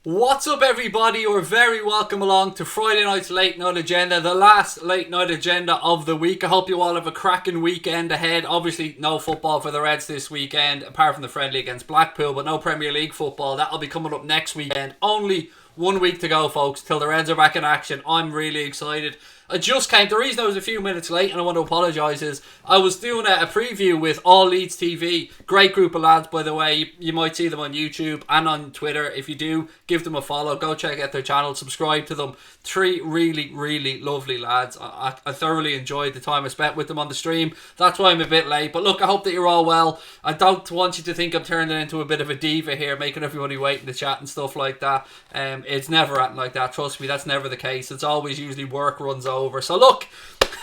What's up, everybody? You're very welcome along to Friday night's late night agenda, the last late night agenda of the week. I hope you all have a cracking weekend ahead. Obviously no football for the Reds this weekend apart from the friendly against Blackpool, but no Premier League football. That'll be coming up next weekend. Only 1 week to go, folks, till the Reds are back in action. I'm really excited. The reason I was a few minutes late, and I want to apologise, is I was doing a preview with All Leeds TV. Great group of lads, by the way. You might see them on YouTube and on Twitter. If you do, give them a follow. Go check out their channel. Subscribe to them. Three really, really lovely lads. I thoroughly enjoyed the time I spent with them on the stream. That's why I'm a bit late. But look, I hope that you're all well. I don't want you to think I'm turning into a bit of a diva here, making everybody wait in the chat and stuff like that. It's never acting like that. Trust me, that's never the case. It's always usually work runs over. So look,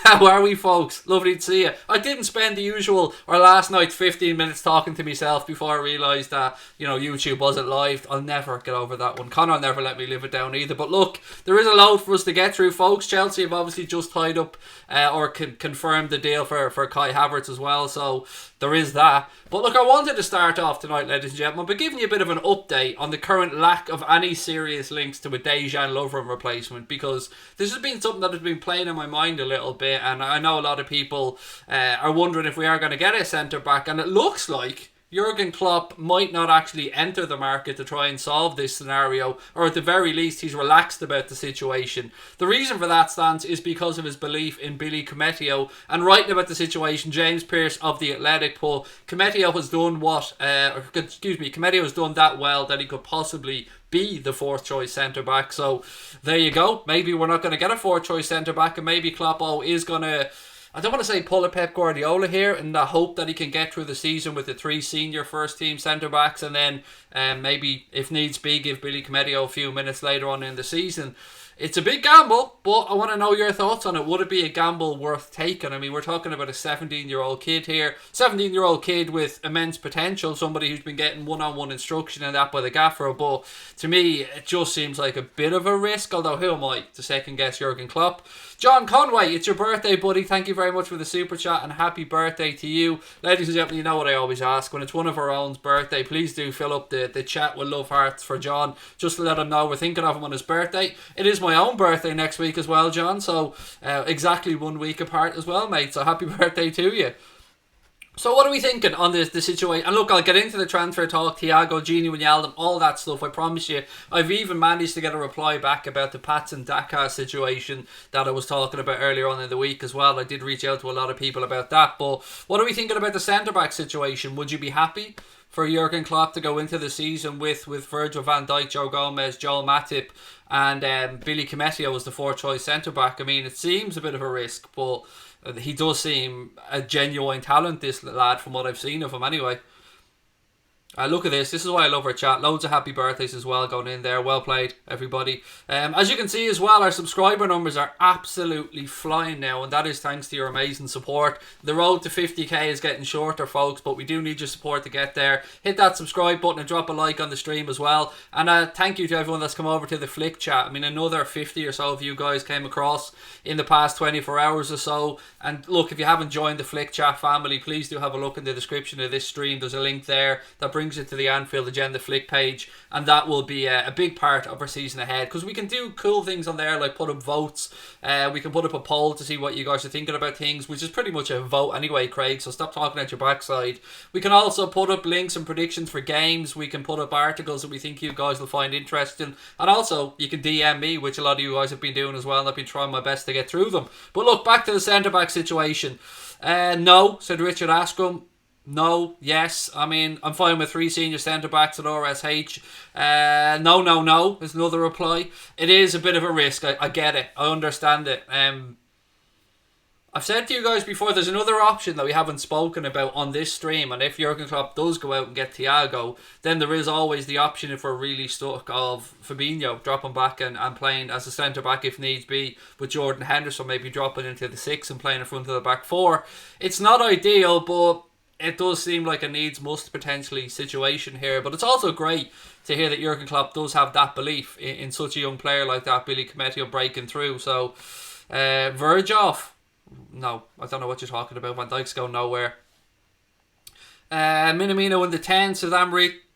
how are we, folks? Lovely to see you. I didn't spend the usual or last night's 15 minutes talking to myself before I realised that, YouTube wasn't live. I'll never get over that one. Connor never let me live it down either. But look, there is a load for us to get through, folks. Chelsea have obviously just tied up or confirmed the deal for Kai Havertz as well. So there is that. But look, I wanted to start off tonight, ladies and gentlemen, by giving you a bit of an update on the current lack of any serious links to a Dejan Lovren replacement, because this has been something that has been playing in my mind a little bit, and I know a lot of people are wondering if we are going to get a centre-back, and it looks like Jurgen Klopp might not actually enter the market to try and solve this scenario, or at the very least he's relaxed about the situation. The reason for that stance is because of his belief in Billy Koumetio, and writing about the situation, James Pearce of The Athletic put, Koumetio has done Koumetio has done that well that he could possibly be the fourth choice centre back. So there you go. Maybe we're not going to get a fourth choice centre back, and maybe Kloppo is going to, I don't want to say pull a Pep Guardiola here, in the hope that he can get through the season with the three senior first team centre backs, and then maybe if needs be give Billy Koumetio a few minutes later on in the season. It's a big gamble, but I want to know your thoughts on it. Would it be a gamble worth taking? I mean, we're talking about a 17-year-old kid here. 17-year-old kid with immense potential. Somebody who's been getting one-on-one instruction and that by the gaffer. But to me, it just seems like a bit of a risk. Although, who am I to second-guess Jurgen Klopp? John Conway, it's your birthday, buddy. Thank you very much for the super chat and happy birthday to you. Ladies and gentlemen, you know what I always ask. When it's one of our own's birthday, please do fill up the chat with love hearts for John, just to let him know we're thinking of him on his birthday. It is my own birthday next week as well, John, so exactly 1 week apart as well, mate, so happy birthday to you. So what are we thinking on the situation? And look, I'll get into the transfer talk, Thiago, Wijnaldum, all that stuff, I promise you. I've even managed to get a reply back about the Pats and Daka situation that I was talking about earlier on in the week as well. I did reach out to a lot of people about that. But what are we thinking about the centre-back situation? Would you be happy for Jurgen Klopp to go into the season with Virgil van Dijk, Joe Gomez, Joel Matip, and Billy Koumetio as the fourth choice centre-back? I mean, it seems a bit of a risk, but he does seem a genuine talent, this lad, from what I've seen of him anyway. Look at this. This is why I love our chat. Loads of happy birthdays as well going in there. Well played, everybody. As you can see as well, our subscriber numbers are absolutely flying now, and that is thanks to your amazing support. The road to 50k is getting shorter, folks, but we do need your support to get there. Hit that subscribe button and drop a like on the stream as well. And thank you to everyone that's come over to the Flick chat. I mean, another 50 or so of you guys came across in the past 24 hours or so. And look, if you haven't joined the Flick chat family, please do have a look in the description of this stream. There's a link there that brings it to the Anfield Agenda Flick page, and that will be a big part of our season ahead, because we can do cool things on there, like put up votes. We can put up a poll to see what you guys are thinking about things, which is pretty much a vote anyway, Craig, so stop talking at your backside. We can also put up links and predictions for games. We can put up articles that we think you guys will find interesting, and also you can DM me, which a lot of you guys have been doing as well, and I've been trying my best to get through them. But look, back to the centre-back situation. No, said Richard Ashcombe. No, yes. I mean, I'm fine with three senior centre-backs at RSH. No is another reply. It is a bit of a risk. I get it. I understand it. I've said to you guys before, there's another option that we haven't spoken about on this stream, and if Jurgen Klopp does go out and get Thiago, then there is always the option, if we're really stuck, of Firmino dropping back and playing as a centre-back if needs be, with Jordan Henderson maybe dropping into the 6 and playing in front of the back 4. It's not ideal, but it does seem like a needs-must potentially situation here. But it's also great to hear that Jurgen Klopp does have that belief in such a young player like that, Billy Koumetio, breaking through. So, Verge off. No, I don't know what you're talking about. Van Dijk's going nowhere. Minamino in the 10, Saddam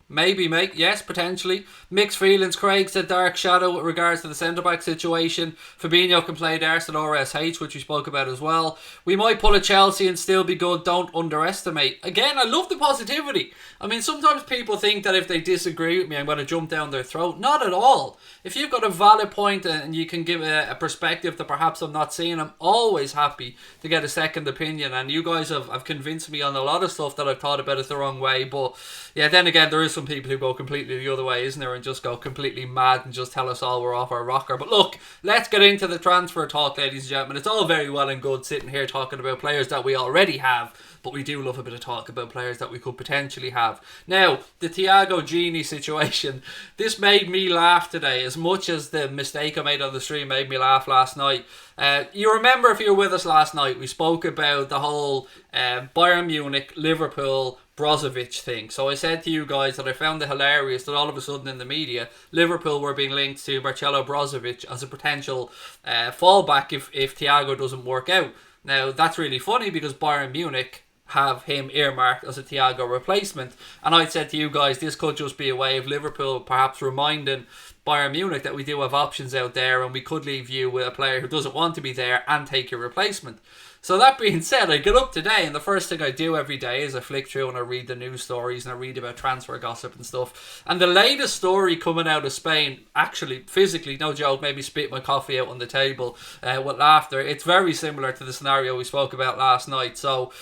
Maybe, mate. Yes, potentially. Mixed feelings. Craig said dark shadow with regards to the centre-back situation. Fabinho can play the Arsenal RSH, which we spoke about as well. We might pull a Chelsea and still be good. Don't underestimate. Again, I love the positivity. I mean, sometimes people think that if they disagree with me, I'm going to jump down their throat. Not at all. If you've got a valid point and you can give a perspective that perhaps I'm not seeing, I'm always happy to get a second opinion. And you guys have convinced me on a lot of stuff that I've thought about it the wrong way. But yeah, then again, there is some people who go completely the other way, isn't there, and just go completely mad and just tell us all we're off our rocker. But look, let's get into the transfer talk, ladies and gentlemen. It's all very well and good sitting here talking about players that we already have, but we do love a bit of talk about players that we could potentially have. Now, the Thiago Genie situation, this made me laugh today as much as the mistake I made on the stream made me laugh last night. You remember, if you were with us last night, we spoke about the whole Bayern Munich, Liverpool, Brozovic thing. So I said to you guys that I found it hilarious that all of a sudden in the media, Liverpool were being linked to Marcelo Brozovic as a potential fallback if Thiago doesn't work out. Now, that's really funny because Bayern Munich have him earmarked as a Thiago replacement. And I said to you guys, this could just be a way of Liverpool perhaps reminding Bayern Munich that we do have options out there and we could leave you with a player who doesn't want to be there and take your replacement. So that being said, I get up today and the first thing I do every day is I flick through and I read the news stories and I read about transfer gossip and stuff. And the latest story coming out of Spain, actually, physically, no joke, made me spit my coffee out on the table with laughter. It's very similar to the scenario we spoke about last night. So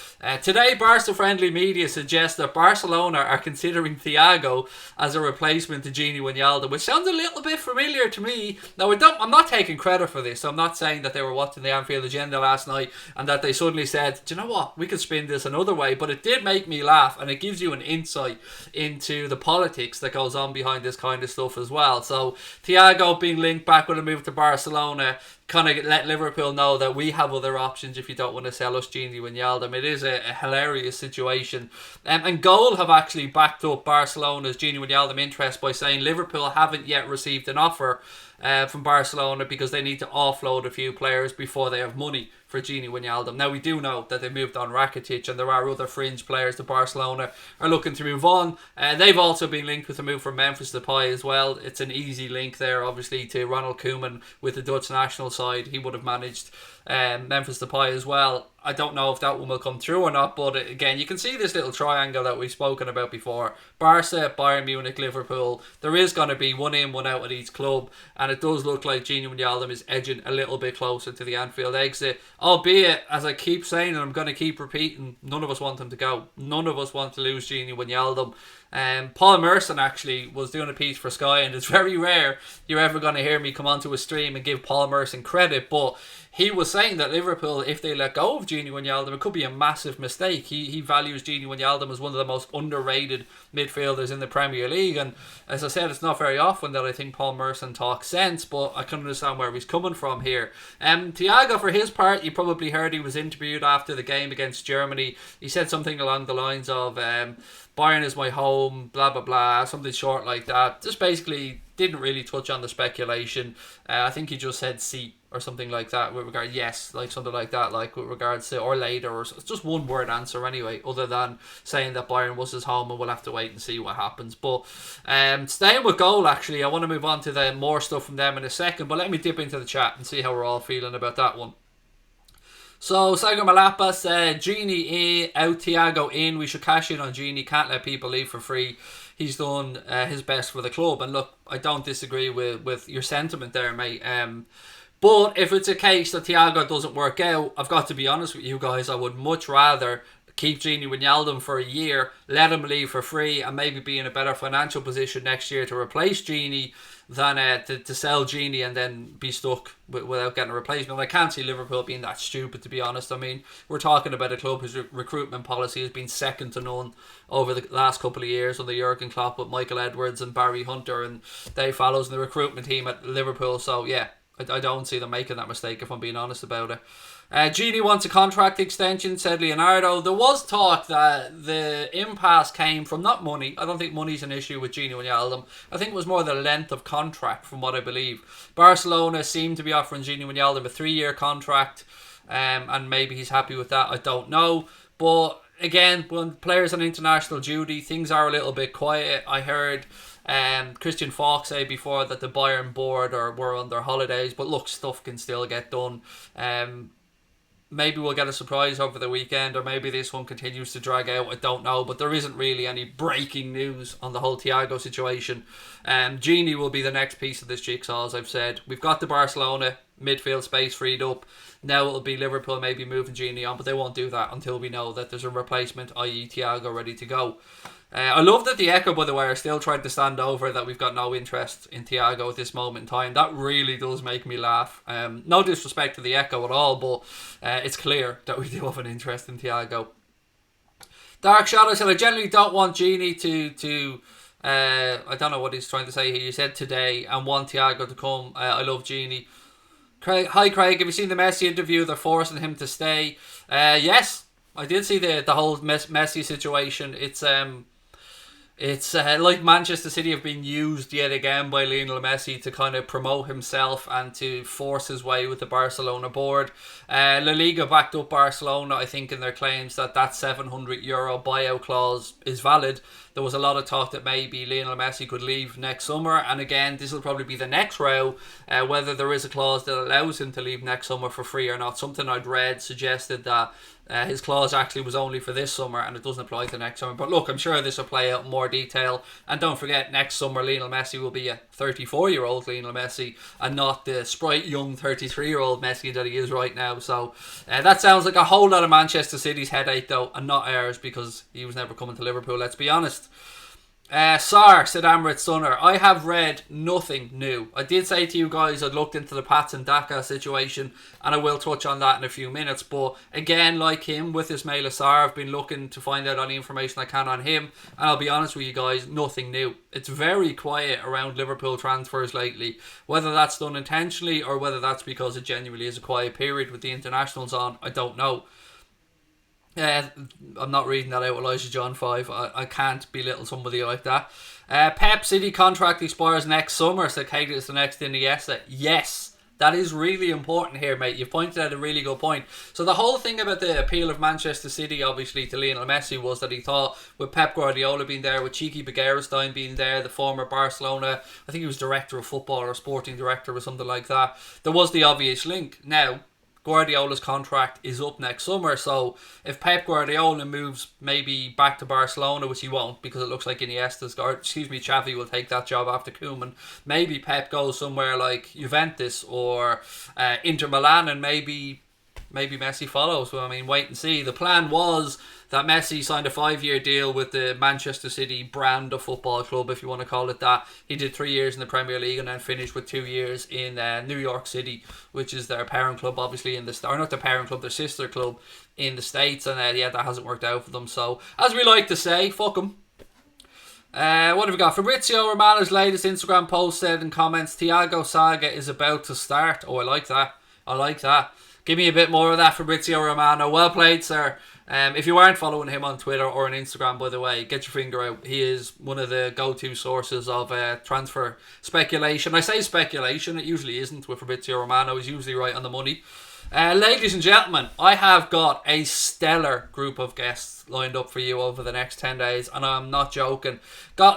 today, Barca-friendly media suggests that Barcelona are considering Thiago as a replacement to Gini Wijnaldum, which sounds a little bit familiar to me. Now, I'm not taking credit for this. I'm not saying that they were watching the Anfield agenda last night and that they suddenly said, do you know what, we could spin this another way. But it did make me laugh, and it gives you an insight into the politics that goes on behind this kind of stuff as well. So Thiago being linked back with a move to Barcelona kind of let Liverpool know that we have other options if you don't want to sell us Gini Wijnaldum. It is a hilarious situation. And Goal have actually backed up Barcelona's Gini Wijnaldum interest by saying Liverpool haven't yet received an offer from Barcelona because they need to offload a few players before they have money for Gini Wijnaldum. Now, we do know that they moved on Rakitic and there are other fringe players that Barcelona are looking to move on. They've also been linked with a move from Memphis Depay as well. It's an easy link there, obviously, to Ronald Koeman with the Dutch national side. He would have managed Memphis Depay as well. I don't know if that one will come through or not, but again, you can see this little triangle that we've spoken about before. Barca, Bayern Munich, Liverpool. There is going to be one in, one out at each club, and it does look like Gini Wijnaldum is edging a little bit closer to the Anfield exit. Albeit, as I keep saying, and I'm going to keep repeating, none of us want him to go. None of us want to lose Gini Wijnaldum. Paul Merson actually was doing a piece for Sky, and it's very rare you're ever going to hear me come onto a stream and give Paul Merson credit, but he was saying that Liverpool, if they let go of Gini Wijnaldum, it could be a massive mistake. He values Gini Wijnaldum as one of the most underrated midfielders in the Premier League, and as I said, it's not very often that I think Paul Merson talks sense, but I can understand where he's coming from here. Thiago, for his part, you probably heard he was interviewed after the game against Germany. He said something along the lines of Bayern is my home, blah blah blah, something short like that. Just basically didn't really touch on the speculation. I think he just said see or something like that with regard, yes, like something like that, like with regards to or later, or just one word answer anyway, other than saying that Bayern was his home and we'll have to wait and see what happens. But staying with Goal, actually, I want to move on to the more stuff from them in a second, but let me dip into the chat and see how we're all feeling about that one. So, Sago Malapa said, Gini out, Thiago in. We should cash in on Gini. Can't let people leave for free. He's done his best for the club. And look, I don't disagree with your sentiment there, mate. But if it's a case that Thiago doesn't work out, I've got to be honest with you guys, I would much rather keep Gini Wijnaldum for a year, let him leave for free, and maybe be in a better financial position next year to replace Gini than to sell Gini and then be stuck without getting a replacement. I can't see Liverpool being that stupid, to be honest. I mean, we're talking about a club whose recruitment policy has been second to none over the last couple of years under Jurgen Klopp with Michael Edwards and Barry Hunter and Dave Fallows and the recruitment team at Liverpool. So yeah, I don't see them making that mistake, if I'm being honest about it. Gini wants a contract extension, said Leonardo. There was talk that the impasse came from not money. I don't think money's an issue with Gini Wijnaldum. I think it was more the length of contract, from what I believe. Barcelona seemed to be offering Gini Wijnaldum a 3-year contract, and maybe he's happy with that. I don't know. But again, when players on international duty, things are a little bit quiet. I heard Christian Falk say before that the Bayern board were on their holidays, but look, stuff can still get done. Maybe we'll get a surprise over the weekend, or maybe this one continues to drag out. I don't know, but there isn't really any breaking news on the whole Thiago situation. Gini will be the next piece of this jigsaw, as I've said. We've got the Barcelona midfield space freed up. Now it'll be Liverpool maybe moving Gini on, but they won't do that until we know that there's a replacement, i.e. Thiago, ready to go. I love that the Echo, by the way, are still trying to stand over that we've got no interest in Thiago at this moment in time. That really does make me laugh. No disrespect to the Echo at all, but it's clear that we do have an interest in Thiago. Dark Shadow said, I generally don't want Gini to I don't know what he's trying to say here. He said today, and want Thiago to come. I love Gini. Hi Craig, have you seen the Messi interview? They're forcing him to stay. Yes, I did see the whole Messi situation. It's like Manchester City have been used yet again by Lionel Messi to kind of promote himself and to force his way with the Barcelona board. La Liga backed up Barcelona, I think, in their claims that €700 buyout clause is valid. There was a lot of talk that maybe Lionel Messi could leave next summer, and again, this will probably be the next row, whether there is a clause that allows him to leave next summer for free or not. Something I'd read suggested that his clause actually was only for this summer and it doesn't apply to next summer. But look, I'm sure this will play out in more detail. And don't forget, next summer Lionel Messi will be a 34-year-old Lionel Messi and not the sprite young 33-year-old Messi that he is right now. So that sounds like a whole lot of Manchester City's headache though, and not ours, because he was never coming to Liverpool, let's be honest. Sar, said Amrit Sunner, I have read nothing new. I did say to you guys I'd looked into the Pats and Daka situation, and I will touch on that in a few minutes, but again, like him with Ismaila Sarr, I've been looking to find out any information I can on him, and I'll be honest with you guys, nothing new. It's very quiet around Liverpool transfers lately, whether that's done intentionally or whether that's because it genuinely is a quiet period with the internationals on, I don't know. I'm not reading that out, Elijah John 5. I can't belittle somebody like that. Pep City contract expires next summer, said Kate is the next Iniesta. Yes, that is really important here, mate. You've pointed out a really good point. So the whole thing about the appeal of Manchester City, obviously, to Lionel Messi was that he thought with Pep Guardiola being there, with Cheeky Begiristain being there, the former Barcelona, I think he was director of football or sporting director or something like that, there was the obvious link. Now, Guardiola's contract is up next summer, so if Pep Guardiola moves maybe back to Barcelona, which he won't because it looks like Xavi will take that job after Koeman, maybe Pep goes somewhere like Juventus or Inter Milan, and maybe Messi follows. Well, I mean, wait and see. The plan was that Messi signed a 5-year deal with the Manchester City brand of football club, if you want to call it that. He did 3 years in the Premier League and then finished with 2 years in New York City, which is their parent club, obviously, or not their parent club, their sister club in the States. And that hasn't worked out for them. So, as we like to say, fuck them. What have we got? Fabrizio Romano's latest Instagram post said in comments, Thiago saga is about to start. Oh, I like that. Give me a bit more of that, Fabrizio Romano. Well played, sir. If you aren't following him on Twitter or on Instagram, by the way, get your finger out. He is one of the go-to sources of transfer speculation. I say speculation, it usually isn't with Fabrizio Romano. He's usually right on the money. Ladies and gentlemen, I have got a stellar group of guests lined up for you over the next 10 days, and I'm not joking.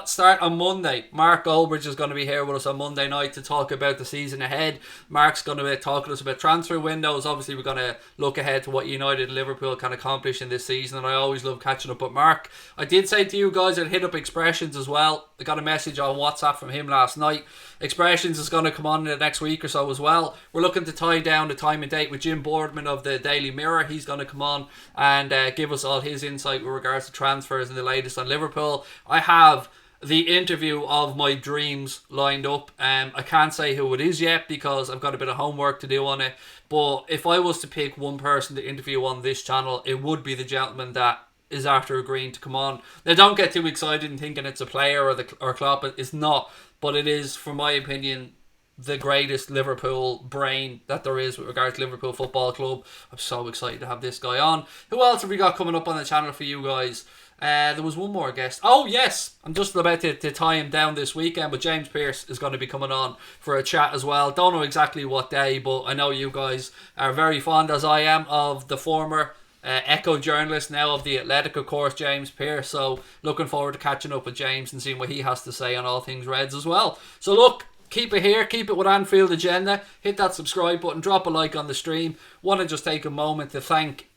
Start on Monday. Mark Goldbridge is going to be here with us on Monday night to talk about the season ahead. Mark's going to be talking to us about transfer windows. Obviously, we're going to look ahead to what United and Liverpool can accomplish in this season, and I always love catching up with Mark. I did say to you guys I'd hit up Expressions as well. I got a message on WhatsApp from him last night. Expressions is going to come on in the next week or so as well. We're looking to tie down the time and date with Jim Boardman of the Daily Mirror. He's going to come on and give us all his insight with regards to transfers and the latest on Liverpool. I have the interview of my dreams lined up. I can't say who it is yet because I've got a bit of homework to do on it. But if I was to pick one person to interview on this channel, it would be the gentleman that is after agreeing to come on. Now, don't get too excited and thinking it's a player or Klopp. It's not. But it is, for my opinion, the greatest Liverpool brain that there is with regards to Liverpool Football Club. I'm so excited to have this guy on. Who else have we got coming up on the channel for you guys? There was one more guest. Oh, yes. I'm just about to tie him down this weekend, but James Pearce is going to be coming on for a chat as well. Don't know exactly what day, but I know you guys are very fond, as I am, of the former Echo journalist now of The Athletic, of course, James Pearce. So looking forward to catching up with James and seeing what he has to say on all things Reds as well. So look, keep it here, keep it with Anfield Agenda. Hit that subscribe button, drop a like on the stream. Want to just take a moment to thank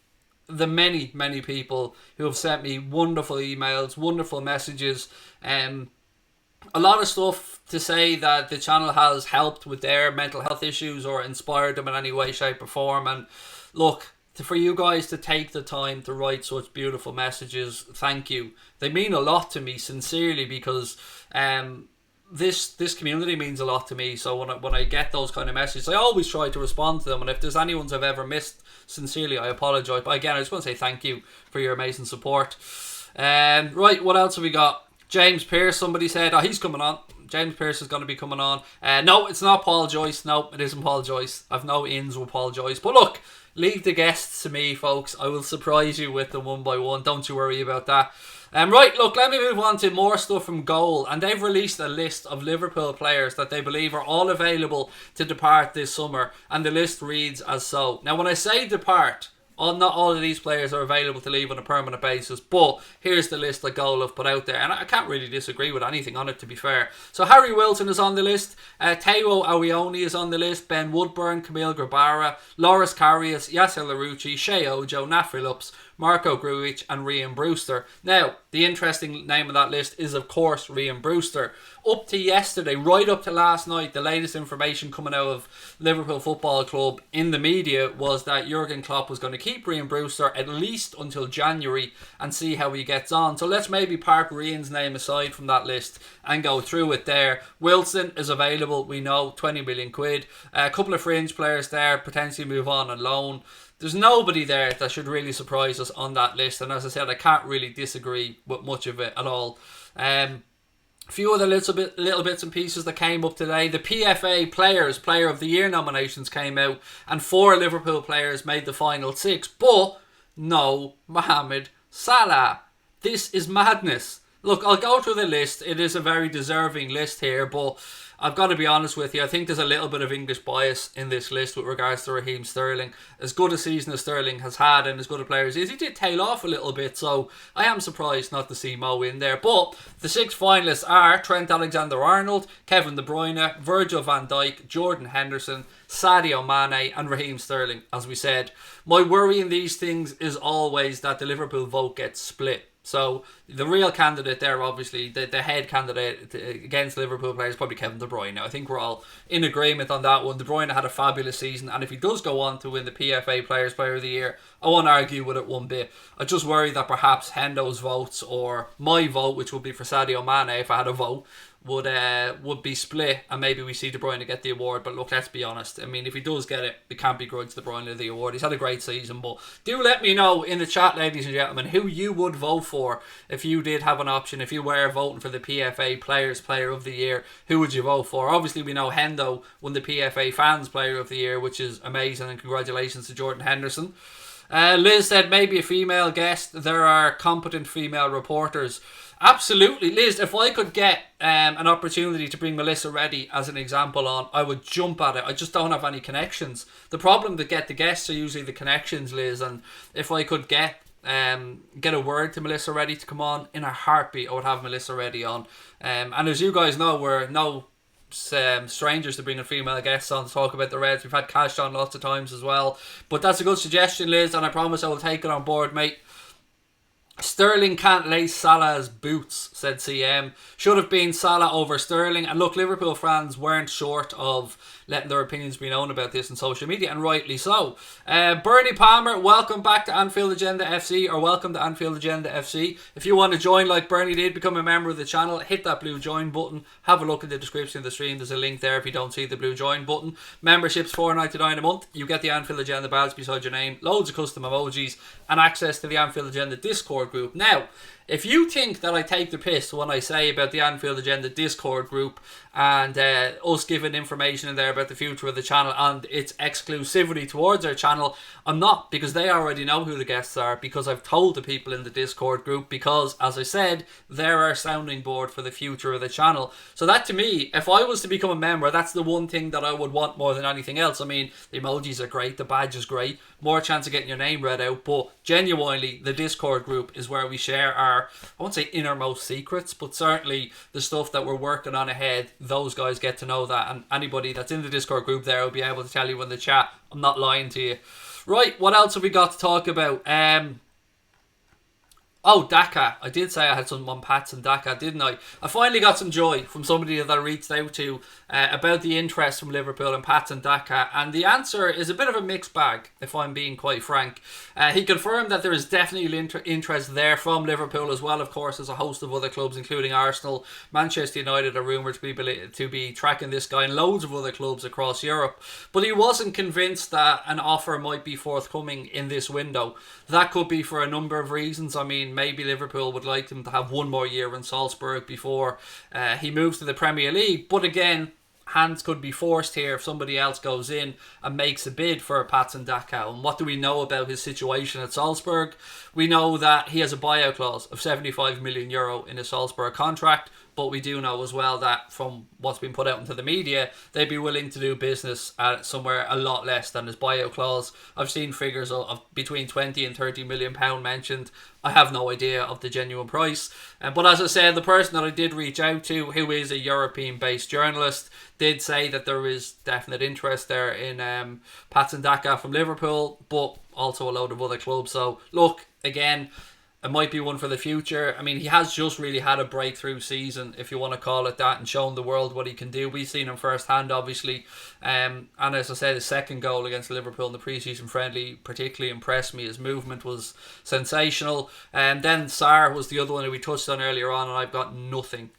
the many people who have sent me wonderful emails, wonderful messages, a lot of stuff to say that the channel has helped with their mental health issues or inspired them in any way, shape or form. And look, for you guys to take the time to write such beautiful messages, thank you. They mean a lot to me, sincerely, because this community means a lot to me. So when I get those kind of messages, I always try to respond to them. And if there's any ones I've ever missed, sincerely, I apologise. But again, I just want to say thank you for your amazing support. Right, what else have we got? James Pearce, somebody said, he's coming on. James Pearce is going to be coming on. No, it's not Paul Joyce. No, it isn't Paul Joyce. I've no ins with Paul Joyce. But look, leave the guests to me, folks. I will surprise you with them one by one. Don't you worry about that. Right, look, let me move on to more stuff from Goal. And they've released a list of Liverpool players that they believe are all available to depart this summer. And the list reads as so. Now, when I say depart, not all of these players are available to leave on a permanent basis, but here's the list that Goal have put out there, and I can't really disagree with anything on it, to be fair. So Harry Wilson is on the list, Timo Awioni is on the list, Ben Woodburn, Camille Grabara, Loris Karius, Yasser Larouci, Shea Ojo, Nat Phillips, Marco Grujic and Raheem Brewster. Now, the interesting name of that list is, of course, Raheem Brewster. Up to yesterday, right up to last night, the latest information coming out of Liverpool Football Club in the media was that Jurgen Klopp was going to keep Raheem Brewster at least until January and see how he gets on. So let's maybe park Raheem's name aside from that list and go through it there. Wilson is available, we know, 20 million quid. A couple of fringe players there, potentially move on loan. There's nobody there that should really surprise us on that list, and as I said, I can't really disagree with much of it at all. A few other little bits and pieces that came up today. The PFA Player of the Year nominations came out, and 4 Liverpool players made the final 6, but no Mohamed Salah. This is madness. Look, I'll go through the list. It is a very deserving list here, but I've got to be honest with you, I think there's a little bit of English bias in this list with regards to Raheem Sterling. As good a season as Sterling has had and as good a player as he is, he did tail off a little bit, so I am surprised not to see Mo in there. But the 6 finalists are Trent Alexander-Arnold, Kevin De Bruyne, Virgil van Dijk, Jordan Henderson, Sadio Mane and Raheem Sterling, as we said. My worry in these things is always that the Liverpool vote gets split. So the real candidate there, obviously, the head candidate against Liverpool players is probably Kevin De Bruyne. Now, I think we're all in agreement on that one. De Bruyne had a fabulous season, and if he does go on to win the PFA Players Player of the Year, I won't argue with it one bit. I just worry that perhaps Hendo's votes or my vote, which would be for Sadio Mane if I had a vote, would be split, and maybe we see De Bruyne get the award. But look, let's be honest, I mean, if he does get it, we can't begrudge De Bruyne the award. He's had a great season. But do let me know in the chat, ladies and gentlemen, who you would vote for if you did have an option. If you were voting for the PFA Players Player of the Year, who would you vote for? Obviously we know Hendo won the PFA Fans Player of the Year, which is amazing, and congratulations to Jordan Henderson. Liz said maybe a female guest. There are competent female reporters. Absolutely, Liz, if I could get an opportunity to bring Melissa Reddy as an example on, I would jump at it. I just don't have any connections. The problem to get the guests are usually the connections, Liz, and if I could get a word to Melissa Reddy to come on, in a heartbeat I would have Melissa Reddy on. And as you guys know, we're no strangers to bringing female guests on to talk about the Reds. We've had Cash on lots of times as well, but that's a good suggestion, Liz, and I promise I will take it on board, mate. Sterling can't lace Salah's boots, said CM. Should have been Salah over Sterling. And look, Liverpool fans weren't short of letting their opinions be known about this on social media, and rightly so. Bernie Palmer, welcome back to Anfield Agenda FC, or welcome to Anfield Agenda FC. If you want to join like Bernie did, become a member of the channel, hit that blue join button. Have a look at the description of the stream. There's a link there if you don't see the blue join button. Membership's $4.99 a month. You get the Anfield Agenda badge beside your name, loads of custom emojis, and access to the Anfield Agenda Discord group. Now, if you think that I take the piss when I say about the Anfield Agenda Discord group and us giving information in there about the future of the channel and its exclusivity towards our channel, I'm not, because they already know who the guests are, because I've told the people in the Discord group, because, as I said, they're our sounding board for the future of the channel. So that, to me, if I was to become a member, that's the one thing that I would want more than anything else. I mean, the emojis are great, the badge is great, more chance of getting your name read out, but genuinely, the Discord group is where we share our, I won't say innermost secrets, but certainly the stuff that we're working on ahead. Those guys get to know that, and anybody that's in the Discord group there will be able to tell you in the chat. I'm not lying to you. Right, what else have we got to talk about? Oh, Daka. I did say I had some on Pats and Daka, didn't I? I finally got some joy from somebody that I reached out to about the interest from Liverpool and Pats and Daka, and the answer is a bit of a mixed bag, if I'm being quite frank. He confirmed that there is definitely interest there from Liverpool, as well, of course, as a host of other clubs, including Arsenal. Manchester United are rumoured to be tracking this guy, and loads of other clubs across Europe. But he wasn't convinced that an offer might be forthcoming in this window. That could be for a number of reasons. I mean, maybe Liverpool would like him to have one more year in Salzburg before he moves to the Premier League. But again, hands could be forced here if somebody else goes in and makes a bid for Pats and Daka. And what do we know about his situation at Salzburg? We know that he has a buyout clause of €75 million in his Salzburg contract. But we do know as well that from what's been put out into the media, they'd be willing to do business at somewhere a lot less than his buyout clause. I've seen figures of between 20 and £30 million mentioned. I have no idea of the genuine price. But as I said, the person that I did reach out to, who is a European-based journalist, did say that there is definite interest there in Pats and Daka from Liverpool, but also a load of other clubs. So look, again, it might be one for the future. I mean, he has just really had a breakthrough season, if you want to call it that, and shown the world what he can do. We've seen him firsthand, obviously. And as I said, his second goal against Liverpool in the pre-season friendly particularly impressed me. His movement was sensational. And then Sarr was the other one who we touched on earlier on, and I've got nothing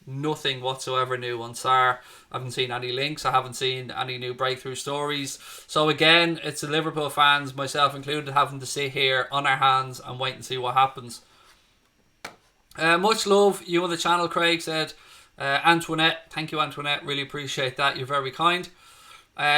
whatsoever new on Sarr. I haven't seen any links. I haven't seen any new breakthrough stories. So again, it's the Liverpool fans, myself included, having to sit here on our hands and wait and see what happens. Much love, you on the channel, Craig said. Antoinette, thank you, Antoinette, really appreciate that, you're very kind.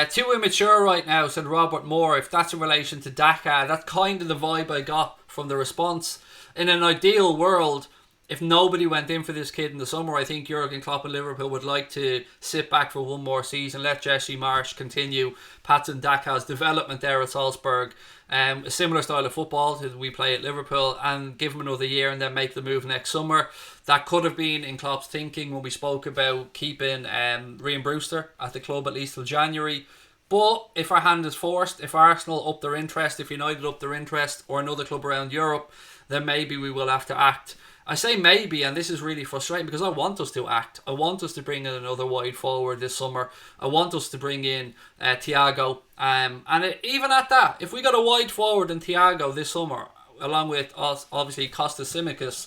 Too immature right now, said Robert Moore. If that's in relation to Daka, that's kind of the vibe I got from the response. In an ideal world, if nobody went in for this kid in the summer, I think Jurgen Klopp and Liverpool would like to sit back for one more season, let Jesse Marsch continue Pats and Daka's development there at Salzburg, a similar style of football that we play at Liverpool, and give him another year and then make the move next summer. That could have been in Klopp's thinking when we spoke about keeping Raheem Brewster at the club at least till January. But if our hand is forced, if Arsenal up their interest, if United up their interest, or another club around Europe, then maybe we will have to act. I say maybe, and this is really frustrating because I want us to act. I want us to bring in another wide forward this summer. I want us to bring in Thiago. Even at that, if we got a wide forward in Thiago this summer, along with us, obviously Kostas Tsimikas,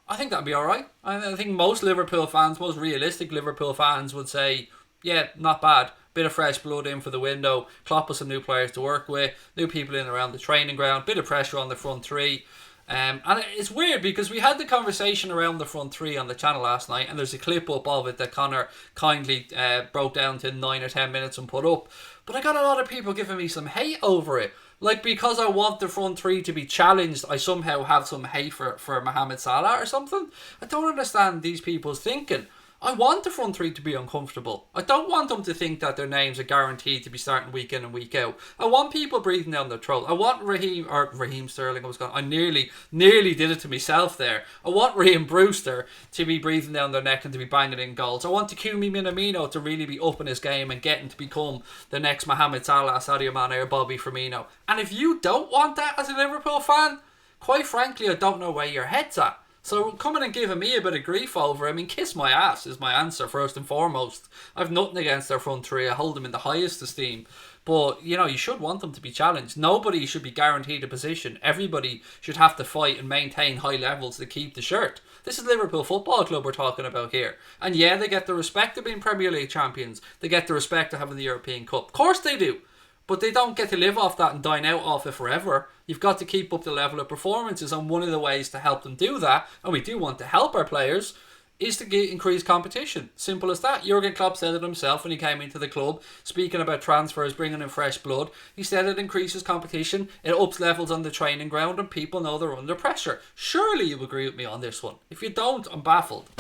I think that'd be alright. I think most Liverpool fans, most realistic Liverpool fans would say, yeah, not bad. Bit of fresh blood in for the window. Klopp with some new players to work with. New people in around the training ground. Bit of pressure on the front three. And it's weird because we had the conversation around the front three on the channel last night, and there's a clip up of it that Connor kindly broke down to 9 or 10 minutes and put up. But I got a lot of people giving me some hate over it. Like, because I want the front three to be challenged, I somehow have some hate for Mohamed Salah or something. I don't understand these people's thinking. I want the front three to be uncomfortable. I don't want them to think that their names are guaranteed to be starting week in and week out. I want people breathing down their throat. I want Raheem Sterling, I nearly did it to myself there. I want Raheem Brewster to be breathing down their neck and to be banging in goals. I want Takumi Minamino to really be upping his game and getting to become the next Mohamed Salah, Sadio Mane or Bobby Firmino. And if you don't want that as a Liverpool fan, quite frankly, I don't know where your head's at. So coming and giving me a bit of grief over, I mean, kiss my ass is my answer first and foremost. I've nothing against their front three. I hold them in the highest esteem. But, you know, you should want them to be challenged. Nobody should be guaranteed a position. Everybody should have to fight and maintain high levels to keep the shirt. This is Liverpool Football Club we're talking about here. And yeah, they get the respect of being Premier League champions. They get the respect of having the European Cup. Of course they do. But they don't get to live off that and dine out off it forever. You've got to keep up the level of performances, and one of the ways to help them do that, and we do want to help our players, is to increase competition. Simple as that. Jurgen Klopp said it himself when he came into the club, speaking about transfers, bringing in fresh blood. He said it increases competition, it ups levels on the training ground, and people know they're under pressure. Surely you agree with me on this one. If you don't, I'm baffled.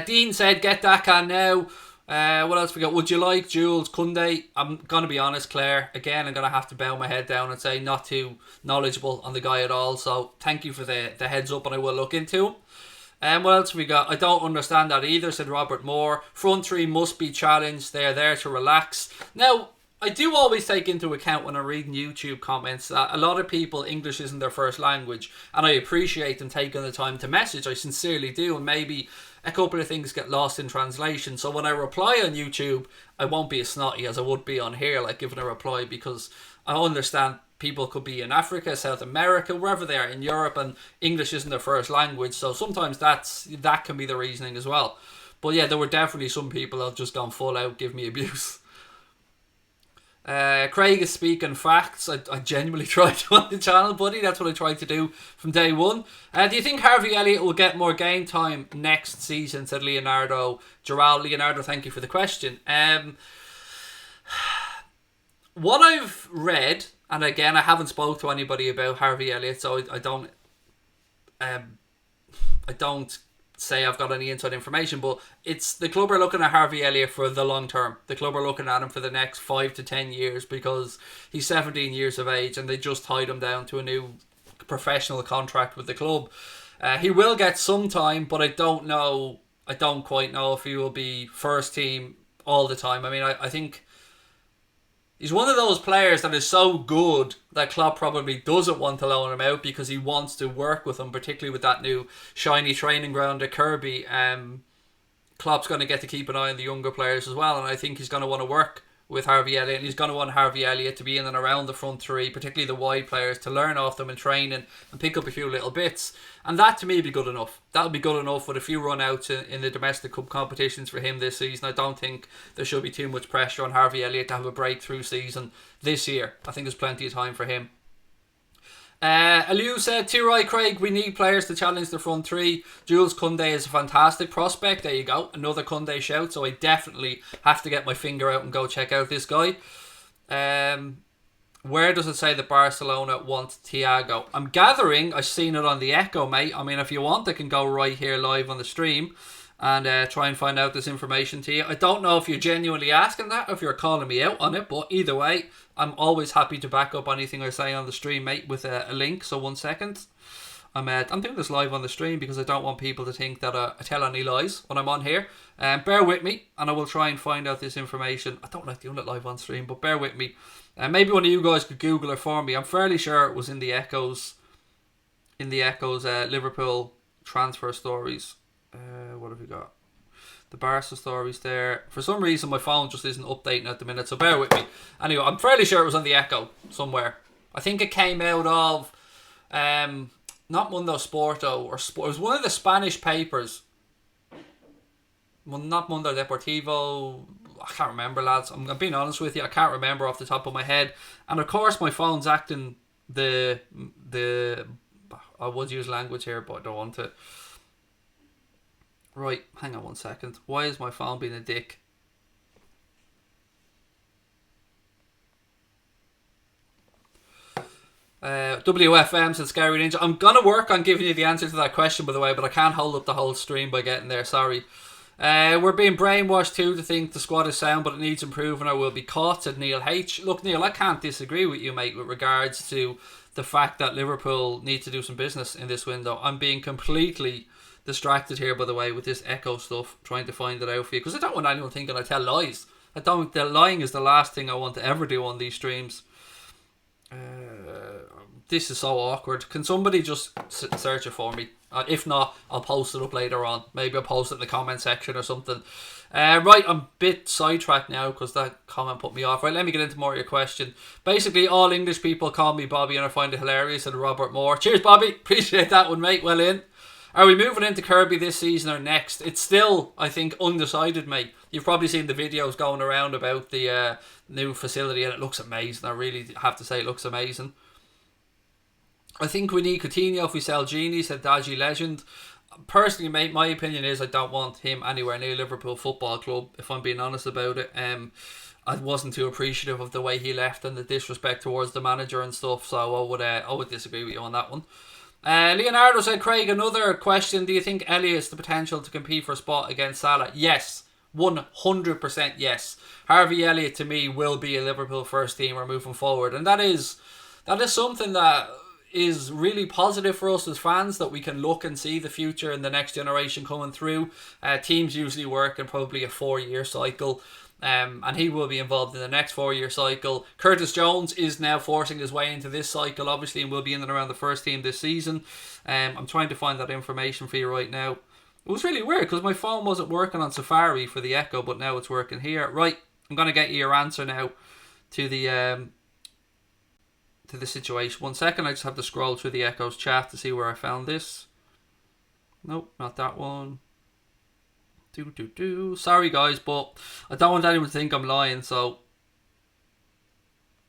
Dean said, get Daka now. What else we got? Would you like Jules Koundé? I'm going to be honest, Claire. Again, I'm going to have to bow my head down and say not too knowledgeable on the guy at all. So thank you for the heads up, and I will look into him. What else have we got? I don't understand that either, said Robert Moore. Front three must be challenged. They are there to relax. Now, I do always take into account when I'm reading YouTube comments that a lot of people, English isn't their first language, and I appreciate them taking the time to message. I sincerely do, and maybe a couple of things get lost in translation. So when I reply on YouTube, I won't be as snotty as I would be on here, like giving a reply, because I understand people could be in Africa, South America, wherever they are, in Europe, and English isn't their first language. So sometimes that can be the reasoning as well. But yeah, there were definitely some people that have just gone full out, give me abuse. Craig is speaking facts. I genuinely tried to on the channel, buddy. That's what I tried to do from day one. Do you think Harvey Elliott will get more game time next season, said Leonardo Giral. Leonardo, thank you for the question. What I've read, and again, I haven't spoke to anybody about Harvey Elliott, so I don't say I've got any inside information, but it's the club are looking at Harvey Elliott for the long term. The club are looking at him for the next 5 to 10 years because he's 17 years of age and they just tied him down to a new professional contract with the club. He will get some time, but I don't quite know if he will be first team all the time. I mean, I think he's one of those players that is so good that Klopp probably doesn't want to loan him out because he wants to work with him, particularly with that new shiny training ground at Kirby. Klopp's going to get to keep an eye on the younger players as well, and I think he's going to want to work with Harvey Elliott, and he's going to want Harvey Elliott to be in and around the front three, particularly the wide players, to learn off them in training and pick up a few little bits. And that to me would be good enough. That would be good enough with a few run-outs in the domestic cup competitions for him this season. I don't think there should be too much pressure on Harvey Elliott to have a breakthrough season this year. I think there's plenty of time for him. Aliu said, too right, Craig, we need players to challenge the front three. Jules Koundé is a fantastic prospect. There you go, another Koundé shout. So I definitely have to get my finger out and go check out this guy. Where does it say that Barcelona want Thiago? I'm gathering I've seen it on the Echo, mate. I mean, if you want, I can go right here live on the stream and try and find out this information to you. I don't know if you're genuinely asking that or if you're calling me out on it, but either way, I'm always happy to back up anything I say on the stream, mate, with a link. So 1 second. I'm doing this live on the stream because I don't want people to think that I tell any lies when I'm on here. Bear with me and I will try and find out this information. I don't like doing it live on stream, but bear with me. Maybe one of you guys could Google it for me. I'm fairly sure it was in the Echoes Liverpool transfer stories. What have we got? The Barca stories there. For some reason my phone just isn't updating at the minute, so bear with me. Anyway, I'm fairly sure it was on the Echo somewhere. I think it came out of not Mundo Sporto or it was one of the Spanish papers. Well, not Mundo Deportivo. I can't remember, lads. I'm being honest with you. I can't remember off the top of my head. And of course my phone's acting the I would use language here, but I don't want to. Right, hang on 1 second. Why is my phone being a dick? WFM said Scary Ninja. I'm going to work on giving you the answer to that question, by the way, but I can't hold up the whole stream by getting there, sorry. We're being brainwashed too to think the squad is sound, but it needs improving or will be caught, said Neil H. Look, Neil, I can't disagree with you, mate, with regards to the fact that Liverpool need to do some business in this window. I'm being completely distracted here, by the way, with this Echo stuff, trying to find it out for you, because I don't want anyone thinking I tell lies. The lying is the last thing I want to ever do on these streams. This is so awkward. Can somebody just search it for me? If not, I'll post it up later on. Maybe I'll post it in the comment section or something. Right, I'm a bit sidetracked now because that comment put me off. Right, let me get into more of your question. Basically, all English people call me Bobby and I find it hilarious, and Robert Moore. Cheers, Bobby. Appreciate that one, mate. Well in. Are we moving into Kirby this season or next? It's still, I think, undecided, mate. You've probably seen the videos going around about the new facility, and it looks amazing. I really have to say it looks amazing. I think we need Coutinho if we sell Genie, said Dodgy Legend. Personally, mate, my opinion is I don't want him anywhere near Liverpool Football Club, if I'm being honest about it. I wasn't too appreciative of the way he left and the disrespect towards the manager and stuff, so I would disagree with you on that one. Leonardo said, Craig, another question. Do you think Elliott has the potential to compete for a spot against Salah? Yes. 100% yes. Harvey Elliott to me will be a Liverpool first teamer moving forward, and that is something that is really positive for us as fans, that we can look and see the future and the next generation coming through. Teams usually work in probably a 4-year cycle. And he will be involved in the next 4-year cycle. Curtis Jones is now forcing his way into this cycle, obviously, and will be in and around the first team this season. I'm trying to find that information for you right now. It was really weird because my phone wasn't working on Safari for the Echo, but now it's working here. Right, I'm going to get you your answer now to the situation. 1 second, I just have to scroll through the Echo's chat to see where I found this. Nope, not that one. Sorry guys, but I don't want anyone to think I'm lying, so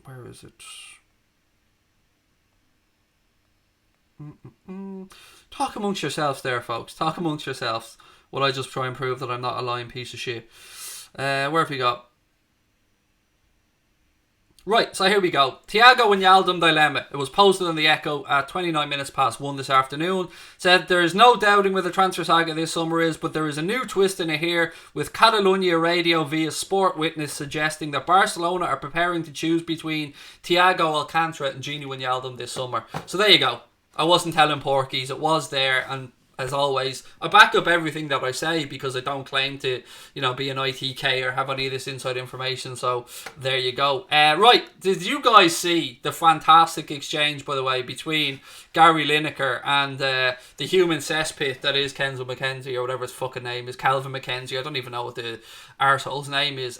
where is it? Talk amongst yourselves there, folks. Talk amongst yourselves while I just try and prove that I'm not a lying piece of shit. Where have we got? Right, so here we go. Thiago Wijnaldum dilemma. It was posted on the Echo at 1 this afternoon. Said, there is no doubting where the transfer saga this summer is, but there is a new twist in it here, with Catalonia Radio via Sport Witness suggesting that Barcelona are preparing to choose between Thiago Alcantara and Gini Wijnaldum this summer. So there you go. I wasn't telling porkies. It was there, and as always, I back up everything that I say because I don't claim to, be an ITK or have any of this inside information. So there you go. Right, did you guys see the fantastic exchange, by the way, between Gary Lineker and the human cesspit that is Kenzo McKenzie, or whatever his fucking name is, Calvin McKenzie. I don't even know what the arsehole's name is.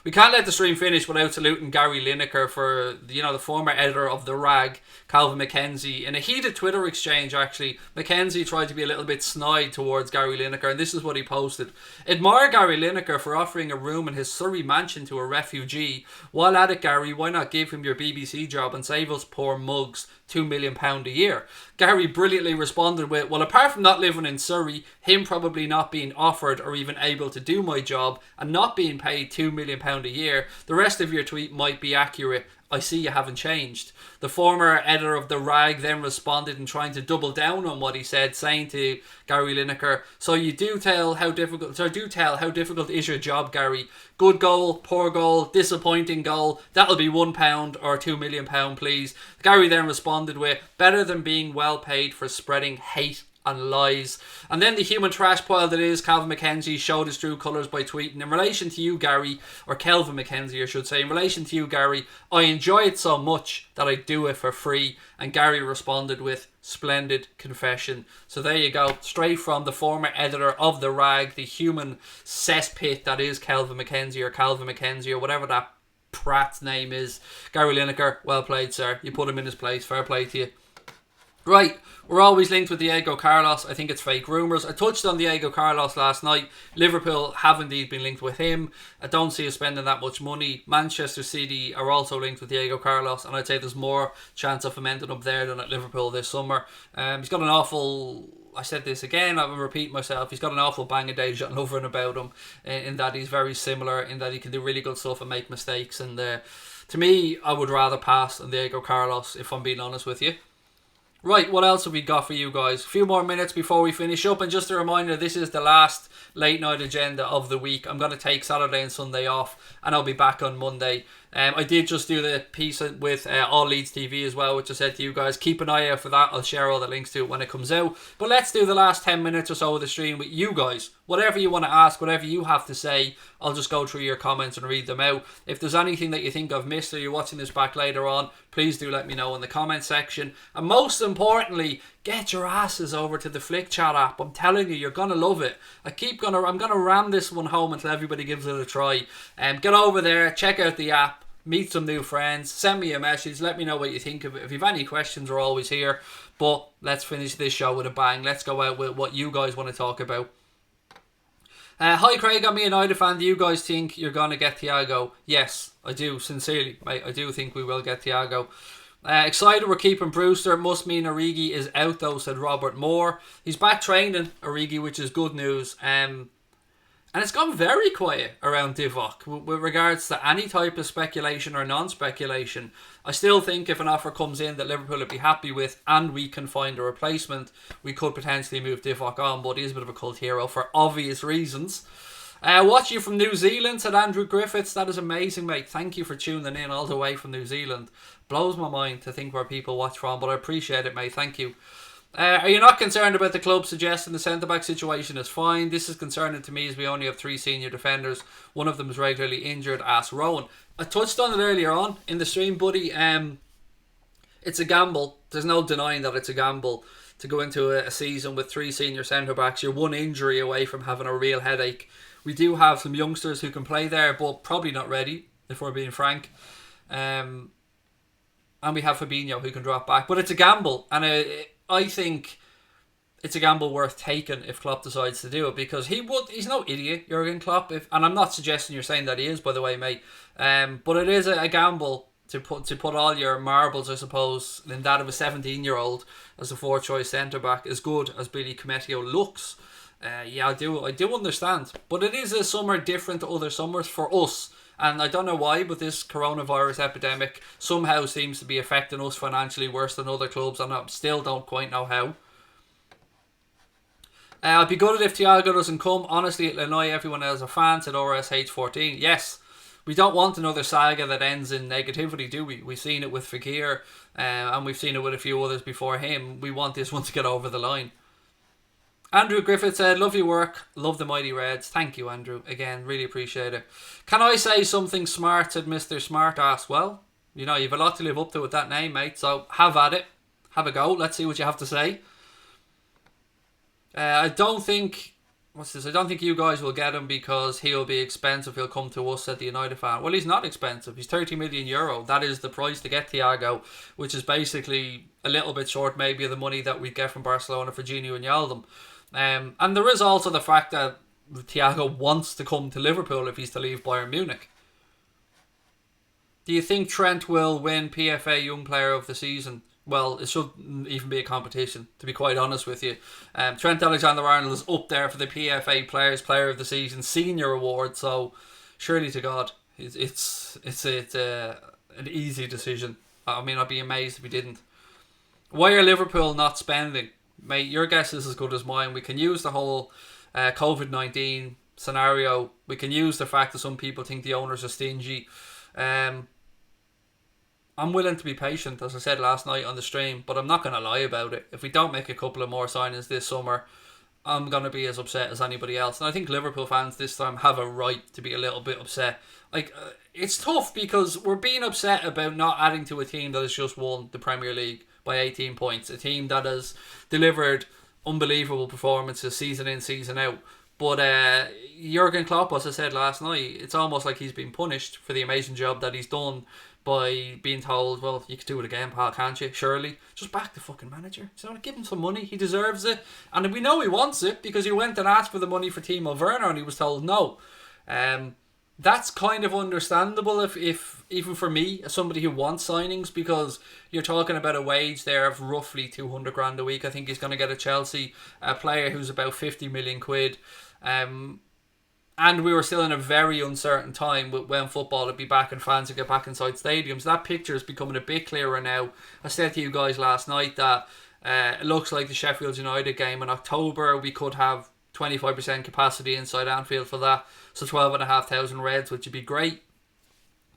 We can't let the stream finish without saluting Gary Lineker for the former editor of The Rag, Calvin McKenzie. In a heated Twitter exchange, actually, McKenzie tried to be a little bit snide towards Gary Lineker, and this is what he posted. Admire Gary Lineker for offering a room in his Surrey mansion to a refugee. While at it, Gary, why not give him your BBC job and save us poor mugs £2 million a year? Gary brilliantly responded with, well, apart from not living in Surrey, him probably not being offered or even able to do my job and not being paid £2 million a year, the rest of your tweet might be accurate. I see you haven't changed. The former editor of The Rag then responded in trying to double down on what he said, saying to Gary Lineker, so do tell how difficult is your job, Gary. Good goal, poor goal, disappointing goal. That'll be £1 or £2 million, please. Gary then responded with, better than being well paid for spreading hate and lies. And then the human trash pile that is Calvin McKenzie showed his true colours by tweeting, in relation to you, Gary, or Kelvin McKenzie I should say, in relation to you, Gary, I enjoy it so much that I do it for free. And Gary responded with, splendid confession. So there you go, straight from the former editor of The Rag, the human cesspit that is Kelvin McKenzie or Calvin McKenzie or whatever that prat's name is. Gary Lineker, well played, sir. You put him in his place. Fair play to you. Right, we're always linked with Diego Carlos. I think it's fake rumours. I touched on Diego Carlos last night. Liverpool have indeed been linked with him. I don't see us spending that much money. Manchester City are also linked with Diego Carlos, and I'd say there's more chance of him ending up there than at Liverpool this summer. He's got an awful... I said this again, I'm repeating myself. He's got an awful bang of Dejan Lovren about him, in that he's very similar, in that he can do really good stuff and make mistakes. And to me, I would rather pass on Diego Carlos, if I'm being honest with you. Right, what else have we got for you guys? A few more minutes before we finish up, and just a reminder, this is the last late night agenda of the week. I'm going to take Saturday and Sunday off, and I'll be back on Monday. I did just do the piece with All Leeds TV as well, which I said to you guys, keep an eye out for that. I'll share all the links to it when it comes out. But let's do the last 10 minutes or so of the stream with you guys. Whatever you want to ask, whatever you have to say, I'll just go through your comments and read them out. If there's anything that you think I've missed or you're watching this back later on, please do let me know in the comment section. And most importantly, get your asses over to the Flick Chat app. I'm telling you, you're going to love it. I'm going to ram this one home until everybody gives it a try. Get over there, check out the app. meet some new friends, send me a message, let me know what you think of it. If you have any questions, we're always here. But let's finish this show with a bang. Let's go out with what you guys want to talk about. Hi Craig, I'm a United fan. Do you guys think you're going to get Thiago? Yes, I do, sincerely, mate. I do think we will get Thiago. Excited we're keeping Brewster. Must mean Origi is out though, said Robert Moore. He's back training, Origi, which is good news. And it's gone very quiet around Divock with regards to any type of speculation or non-speculation. I still think if an offer comes in that Liverpool would be happy with and we can find a replacement, we could potentially move Divock on, but he is a bit of a cult hero for obvious reasons. Watch you from New Zealand, said Andrew Griffiths. That is amazing, mate. Thank you for tuning in all the way from New Zealand. Blows my mind to think where people watch from, but I appreciate it, mate. Thank you. Are you not concerned about the club suggesting the centre-back situation is fine? This is concerning to me as we only have 3 senior defenders. One of them is regularly injured, asked Rowan. I touched on it earlier on in the stream, buddy. It's a gamble. There's no denying that it's a gamble to go into a season with 3 senior centre-backs. You're one injury away from having a real headache. We do have some youngsters who can play there, but probably not ready, if we're being frank. And we have Fabinho who can drop back. But it's a gamble, and I think it's a gamble worth taking if Klopp decides to do it, because he's no idiot, Jurgen Klopp, and I'm not suggesting you're saying that he is, by the way, mate. But it is a gamble to put all your marbles, I suppose, in that of a 17-year-old as a 4th choice centre back, as good as Billy Cometio looks. I do understand, but it is a summer different to other summers for us. And I don't know why, but this coronavirus epidemic somehow seems to be affecting us financially worse than other clubs, and I still don't quite know how. I'd be gutted if Thiago doesn't come. Honestly, it'll annoy everyone as a fan, said RSH14. Yes, we don't want another saga that ends in negativity, do we? We've seen it with Fekir, and we've seen it with a few others before him. We want this one to get over the line. Andrew Griffith said, love your work, love the mighty Reds. Thank you, Andrew. Again, really appreciate it. Can I say something smart, said Mr. Smartass. Well, you've a lot to live up to with that name, mate, so have at it. Have a go. Let's see what you have to say. I don't think you guys will get him because he'll be expensive. He'll come to us, said the United fan. Well, he's not expensive. He's €30 million. That is the price to get Thiago, which is basically a little bit short maybe of the money that we'd get from Barcelona for Wijnaldum. And there is also the fact that Thiago wants to come to Liverpool if he's to leave Bayern Munich. Do you think Trent will win PFA Young Player of the Season? Well, it shouldn't even be a competition, to be quite honest with you. Trent Alexander-Arnold is up there for the PFA Player of the Season Senior Award, so surely to God, it's an easy decision. I mean, I'd be amazed if he didn't. Why are Liverpool not spending? Mate, your guess is as good as mine. We can use the whole COVID-19 scenario. We can use the fact that some people think the owners are stingy. I'm willing to be patient, as I said last night on the stream, but I'm not going to lie about it. If we don't make a couple of more signings this summer, I'm going to be as upset as anybody else. And I think Liverpool fans this time have a right to be a little bit upset. It's tough because we're being upset about not adding to a team that has just won the Premier League by 18 points. A team that has delivered unbelievable performances season in, season out. But Jurgen Klopp, as I said last night, it's almost like he's been punished for the amazing job that he's done by being told, well, you could do it again, pal, can't you? Surely. Just back the fucking manager. So give him some money. He deserves it. And we know he wants it because he went and asked for the money for Timo Werner and he was told no. That's kind of understandable if even for me, as somebody who wants signings, because you're talking about a wage there of roughly 200 grand a week. I think he's going to get a Chelsea player who's about 50 million quid. And we were still in a very uncertain time when football would be back and fans would get back inside stadiums. That picture is becoming a bit clearer now. I said to you guys last night that it looks like the Sheffield United game in October, we could have 25% capacity inside Anfield for that. So 12,500 Reds, which would be great.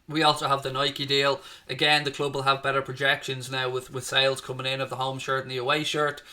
We also have the Nike deal. Again, the club will have better projections now with sales coming in of the home shirt and the away shirt.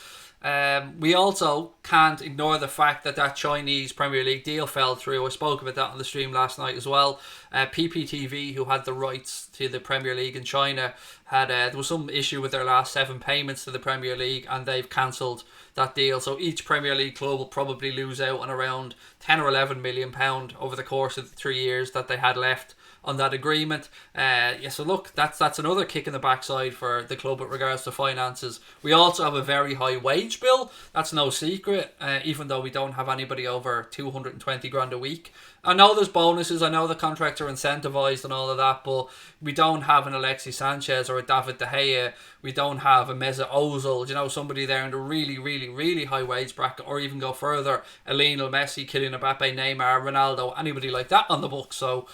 We also can't ignore the fact that Chinese Premier League deal fell through. I spoke about that on the stream last night as well. PPTV, who had the rights to the Premier League in China, had there was some issue with their last 7 payments to the Premier League, and they've cancelled that deal. So each Premier League club will probably lose out on around 10 or 11 million pound over the course of the 3 years that they had left on that agreement. So look, that's another kick in the backside for the club with regards to finances. We also have a very high wage bill. That's no secret, even though we don't have anybody over 220 grand a week. I know there's bonuses, I know the contracts are incentivised and all of that, but we don't have an Alexis Sanchez or a David De Gea. We don't have a Mesut Ozil, somebody there in the really, really, really high wage bracket, or even go further, a Lionel Messi, Kylian Mbappe, Neymar, Ronaldo, anybody like that on the book. So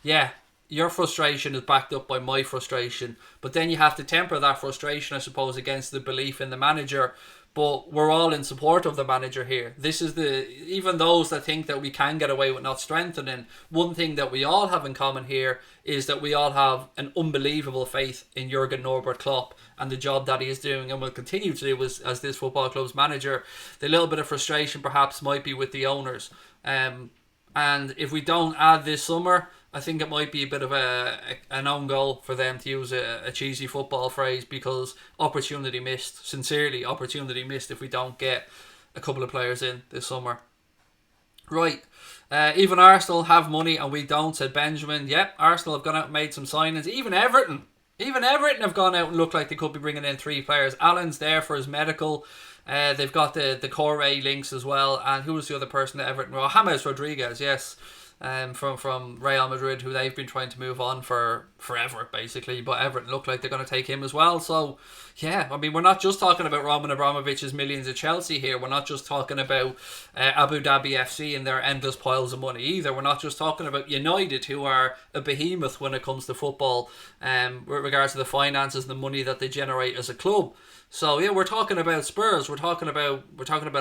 yeah, your frustration is backed up by my frustration, but then you have to temper that frustration, I suppose, against the belief in the manager. But we're all in support of the manager here. This is even those that think that we can get away with not strengthening, one thing that we all have in common here is that we all have an unbelievable faith in Jurgen Norbert Klopp and the job that he is doing and will continue to do as this football club's manager. The little bit of frustration perhaps might be with the owners. And if we don't add this summer, I think it might be a bit of an own goal for them, to use a cheesy football phrase, because opportunity missed. Sincerely, opportunity missed if we don't get a couple of players in this summer. Right. Even Arsenal have money and we don't, said Benjamin. Yep, Arsenal have gone out and made some signings. Even Everton have gone out and looked like they could be bringing in 3 players. Allen's there for his medical. They've got the Corey links as well. And who was the other person at Everton? Well, James Rodriguez, yes. From Real Madrid, who they've been trying to move on for forever, basically. But Everton look like they're going to take him as well. So, yeah, I mean, we're not just talking about Roman Abramovich's millions of Chelsea here. We're not just talking about Abu Dhabi FC and their endless piles of money either. We're not just talking about United, who are a behemoth when it comes to football, with regards to the finances and the money that they generate as a club. So, yeah, we're talking about Spurs. We're talking about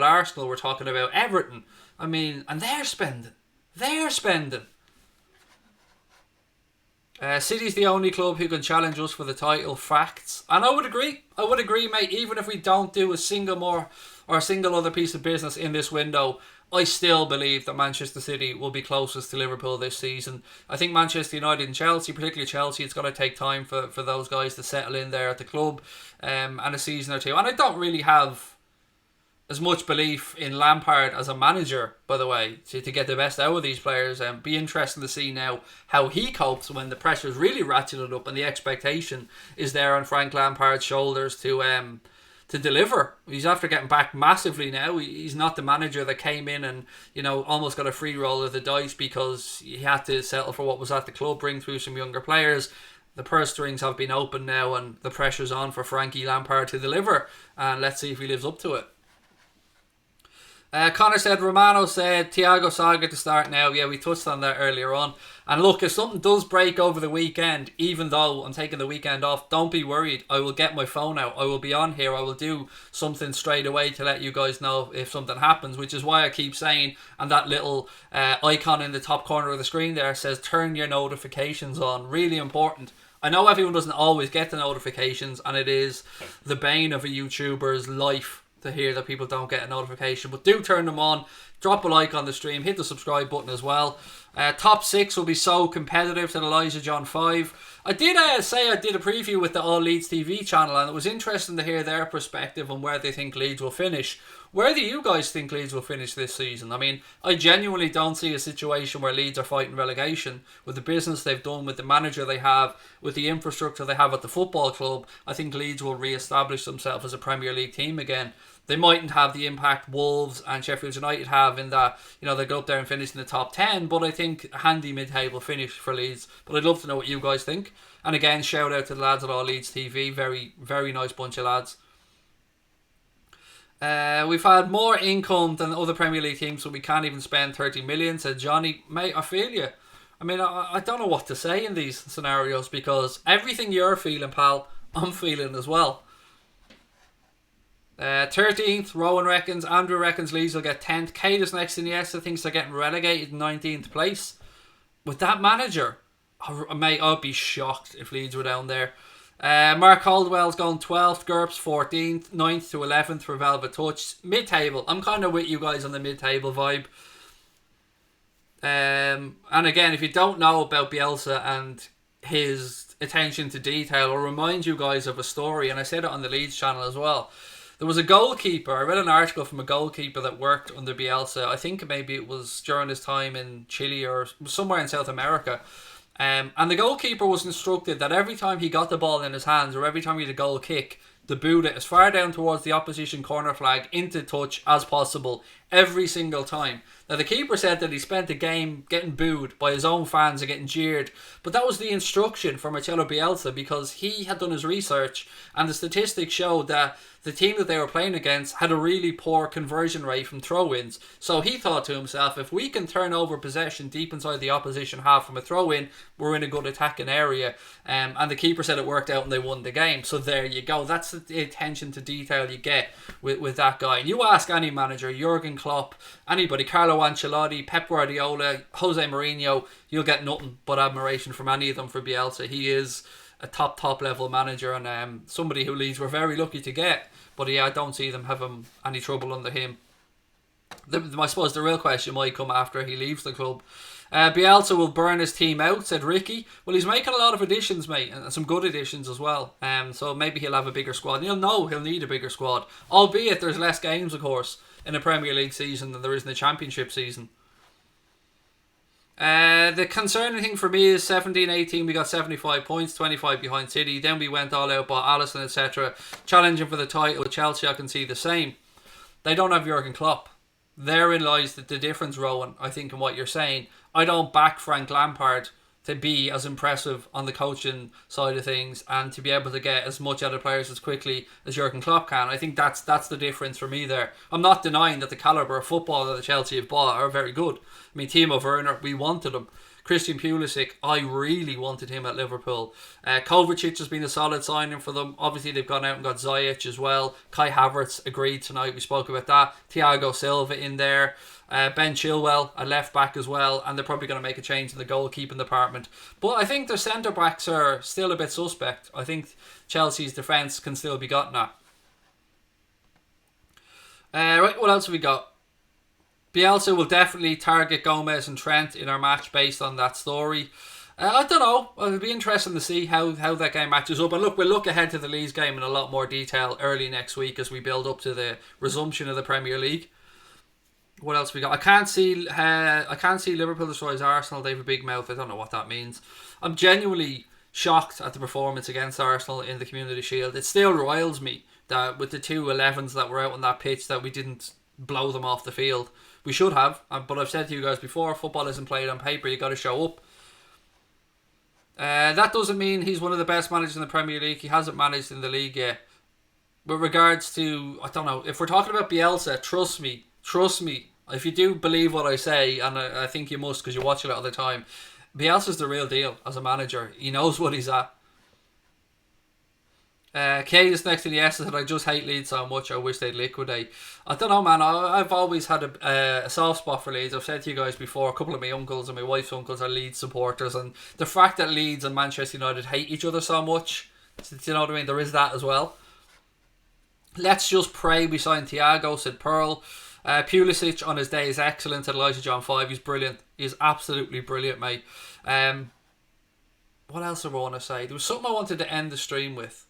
Arsenal. We're talking about Everton. I mean, and they're spending. City's the only club who can challenge us for the title. Facts. And I would agree, mate. Even if we don't do a single other piece of business in this window, I still believe that Manchester City will be closest to Liverpool this season. I think Manchester United and Chelsea, particularly Chelsea, it's going to take time for those guys to settle in there at the club, and a season or two. And I don't really have as much belief in Lampard as a manager, by the way, to get the best out of these players. Be interesting to see now how he copes when the pressure is really ratcheted up and the expectation is there on Frank Lampard's shoulders to deliver. He's after getting back massively now. He's not the manager that came in and almost got a free roll of the dice because he had to settle for what was at the club, bring through some younger players. The purse strings have been opened now and the pressure's on for Frankie Lampard to deliver, and let's see if he lives up to it. Connor said, Romano said Thiago Saga to start now. Yeah, we touched on that earlier on. And look, if something does break over the weekend, even though I'm taking the weekend off, don't be worried. I will get my phone out. I will be on here. I will do something straight away to let you guys know if something happens, which is why I keep saying, and that little icon in the top corner of the screen there says turn your notifications on. Really important. I know everyone doesn't always get the notifications, and it is the bane of a YouTuber's life to hear that people don't get a notification, but do turn them on. Drop a like on the stream, hit the subscribe button as well. Top 6 will be so competitive, said Elijah John 5. I did say I did a preview with the All Leeds TV channel, and it was interesting to hear their perspective on where they think Leeds will finish. Where do you guys think Leeds will finish this season? I mean, I genuinely don't see a situation where Leeds are fighting relegation. With the business they've done, with the manager they have, with the infrastructure they have at the football club, I think Leeds will re-establish themselves as a Premier League team again. They mightn't have the impact Wolves and Sheffield United have in that, they go up there and finish in the top 10, but I think a handy mid-table finish for Leeds. But I'd love to know what you guys think. And again, shout out to the lads at All Leeds TV. Very, very nice bunch of lads. We've had more income than other Premier League teams, so we can't even spend 30 million, said Johnny. Mate, I feel you. I mean, I don't know what to say in these scenarios, because everything you're feeling, pal, I'm feeling as well. 13th, Rowan reckons. Andrew reckons Leeds will get 10th. Kate is next in Iniesta thinks they're getting relegated in 19th place. With that manager, mate, I'd be shocked if Leeds were down there. Mark Caldwell's going 12th, GURPS 14th, 9th to 11th for Velvet Touch. Mid-table, I'm kind of with you guys on the mid-table vibe. And again, if you don't know about Bielsa and his attention to detail, I'll remind you guys of a story, and I said it on the Leeds channel as well. There was a goalkeeper. I read an article from a goalkeeper that worked under Bielsa. I think maybe it was during his time in Chile or somewhere in South America. And the goalkeeper was instructed that every time he got the ball in his hands or every time he had a goal kick, to boot it as far down towards the opposition corner flag into touch as possible every single time. Now, the keeper said that he spent the game getting booed by his own fans and getting jeered, but that was the instruction for Marcelo Bielsa because he had done his research and the statistics showed that the team that they were playing against had a really poor conversion rate from throw-ins. So he thought to himself, if we can turn over possession deep inside the opposition half from a throw-in, we're in a good attacking area. And the keeper said it worked out and they won the game. So there you go. That's the attention to detail you get with that guy. And you ask any manager, Jurgen Klopp, anybody, Carlo Ancelotti, Pep Guardiola, Jose Mourinho, you'll get nothing but admiration from any of them for Bielsa. He is a top level manager and somebody who Leeds were very lucky to get. But yeah, I don't see them having any trouble under him. I suppose the real question might come after he leaves the club. Bielsa will burn his team out, said Ricky. Well, he's making a lot of additions, mate, and some good additions as well. So maybe he'll have a bigger squad. And he'll need a bigger squad. Albeit there's less games, of course, in a Premier League season than there is in the Championship season. The concerning thing for me is 17-18 we got 75 points, 25 behind City. Then we went all out, bought Alisson, etc. Challenging for the title. Chelsea, I can see the same. They don't have Jurgen Klopp. Therein lies the difference, Rowan, I think, in what you're saying. I don't back Frank Lampard to be as impressive on the coaching side of things and to be able to get as much out of players as quickly as Jurgen Klopp can. I think that's the difference for me there. I'm not denying that the calibre of football that the Chelsea have bought are very good. I mean, Timo Werner, we wanted him. Christian Pulisic, I really wanted him at Liverpool. Kovacic has been a solid signing for them. Obviously, they've gone out and got Ziyech as well. Kai Havertz agreed tonight. We spoke about that. Thiago Silva in there. Ben Chilwell, a left back as well. And they're probably going to make a change in the goalkeeping department. But I think their centre backs are still a bit suspect. I think Chelsea's defence can still be gotten at. Right, what else have we got? Bielsa will definitely target Gomez and Trent in our match based on that story. I don't know. It'll be interesting to see how that game matches up. And look, we'll look ahead to the Leeds game in a lot more detail early next week as we build up to the resumption of the Premier League. What else we got? I can't see Liverpool destroys Arsenal. They have a big mouth. I don't know what that means. I'm genuinely shocked at the performance against Arsenal in the Community Shield. It still riles me that with the 2 11s that were out on that pitch that we didn't blow them off the field. We should have, but I've said to you guys before, football isn't played on paper, you got to show up. That doesn't mean he's one of the best managers in the Premier League. He hasn't managed in the league yet. With regards to, I don't know, if we're talking about Bielsa, trust me, if you do believe what I say, and I think you must because you watch it all the time, Bielsa's the real deal as a manager. He knows what he's at. Kate is next to the S said, I just hate Leeds so much, I wish they'd liquidate. I don't know, man. I've always had a soft spot for Leeds. I've said to you guys before, a couple of my uncles and my wife's uncles are Leeds supporters, and the fact that Leeds and Manchester United hate each other so much, do you know what I mean? There is that as well. Let's just pray we sign Thiago, said Pearl. Pulisic on his day is excellent, said Elijah John 5. He's brilliant. He's absolutely brilliant, mate. What else do I want to say? There was something I wanted to end the stream with.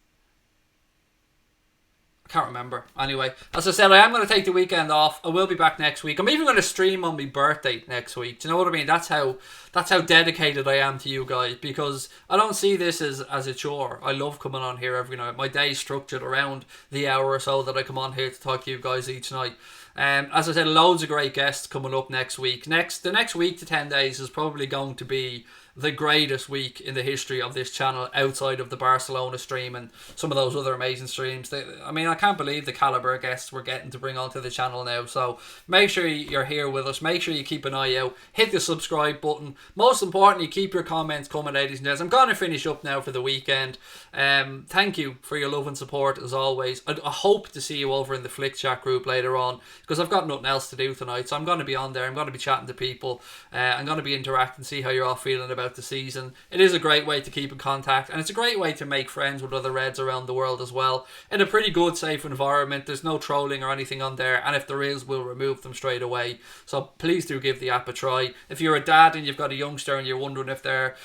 Can't remember. Anyway, as I said, I am going to take the weekend off. I will be back next week. I'm even going to stream on my birthday next week. Do you know what I mean? That's how dedicated I am to you guys, because I don't see this as a chore. I love coming on here every night. My day's structured around the hour or so that I come on here to talk to you guys each night. As I said, loads of great guests coming up next week. The next week to 10 days is probably going to be the greatest week in the history of this channel outside of the Barcelona stream and some of those other amazing streams. I can't believe the calibre of guests we're getting to bring onto the channel now. So make sure you're here with us. Make sure you keep an eye out. Hit the subscribe button. Most importantly, keep your comments coming, ladies and gents. I'm going to finish up now for the weekend. Thank you for your love and support as always. I hope to see you over in the Flick Chat group later on, because I've got nothing else to do tonight. So I'm going to be on there. I'm going to be chatting to people. I'm going to be interacting, see how you're all feeling about the season. It is a great way to keep in contact, and it's a great way to make friends with other Reds around the world as well, in a pretty good, safe environment. There's no trolling or anything on there, and if there is, we'll remove them straight away. So please do give the app a try. If you're a dad and you've got a youngster and you're wondering if they're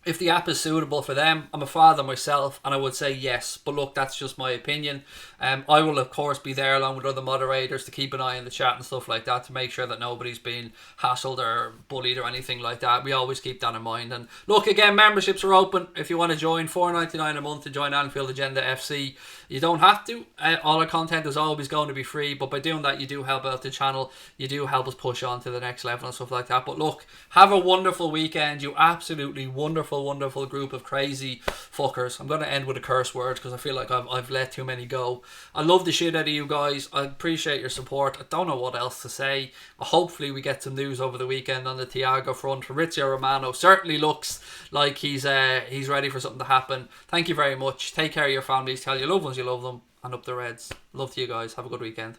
If the app is suitable for them, I'm a father myself, and I would say yes. But look, that's just my opinion. I will, of course, be there along with other moderators to keep an eye on the chat and stuff like that to make sure that nobody's being hassled or bullied or anything like that. We always keep that in mind. And look, again, memberships are open. If you want to join, $4.99 a month to join Anfield Agenda FC. You don't have to. All our content is always going to be free, but by doing that, you do help out the channel. You do help us push on to the next level and stuff like that. But look, have a wonderful weekend. You absolutely wonderful group of crazy fuckers. I'm going to end with a curse word because I feel like I've let too many go. I love the shit out of you guys. I appreciate your support. I don't know what else to say. Hopefully we get some news over the weekend on the Thiago front. Fabrizio Romano certainly looks like he's ready for something to happen. Thank you very much. Take care of your families. Tell your loved ones you love them. And up the Reds. Love to you guys. Have a good weekend.